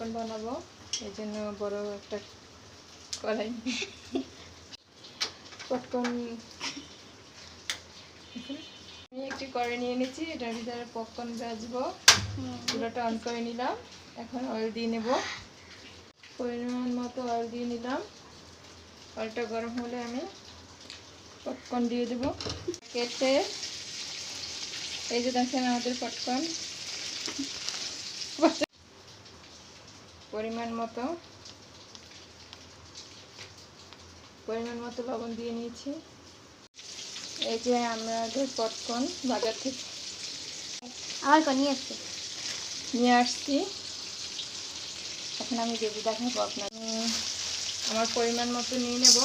Popcorn বানাবো, এই জন্য বড় একটা কড়াই পপকর্ন আমি একটি কড়াই নিয়ে নিয়েছি, এটার ভিতরে পপকর্ন ভাজবো। চুলাটা অন করে নিলাম, এখন অয়েল দিয়ে নেব। পরিমাণ মতো অয়েল দিয়ে নিলাম। অয়েলটা গরম হলে আমি পপকর্ন দিয়ে দেব কেটে। এই যে দেখেন আমাদের পপকর্ন। পরিমাণ মতো লবণ দিয়ে নিয়েছি। এই যে আমাদের পপকর্ন বাজার থেকে নিয়ে আসছি। এখন আমি দেবো, দেখাবো আপনার। আমার পরিমাণ মতো নিয়ে নেব।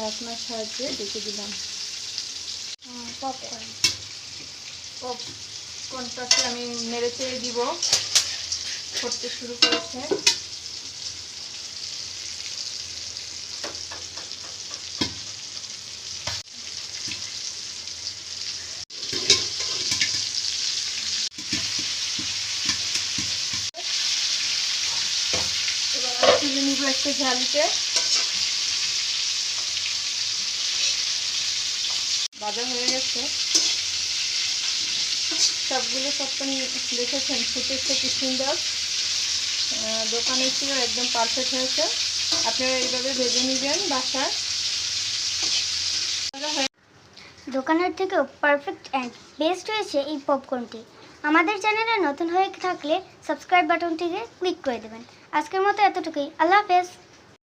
ঢাকনার সাহায্যে ঢেকে দিলাম। পপকর্নটাকে আমি নেড়ে চেড়ে দিব। ফুটতে শুরু করেছে। এবার আমি তুলে নিব একটা ঝালিতে। ভাজা হয়ে গেছে। সবগুলো পপকর্ন দেখেছেন ফুটেছে কি সুন্দর। দোকানের ছিল একদম পারফেক্ট হয়েছে। আপনারা এইভাবে ভেজে নেবেন বাসায়। দোকানের থেকেও পারফেক্ট অ্যান্ড বেস্ট হয়েছে এই পপকর্নটি। আমাদের চ্যানেলে নতুন হয়ে থাকলে সাবস্ক্রাইব বাটনটিকে ক্লিক করে দেবেন। আজকের মতো এতটুকুই। আল্লাহ হাফেজ।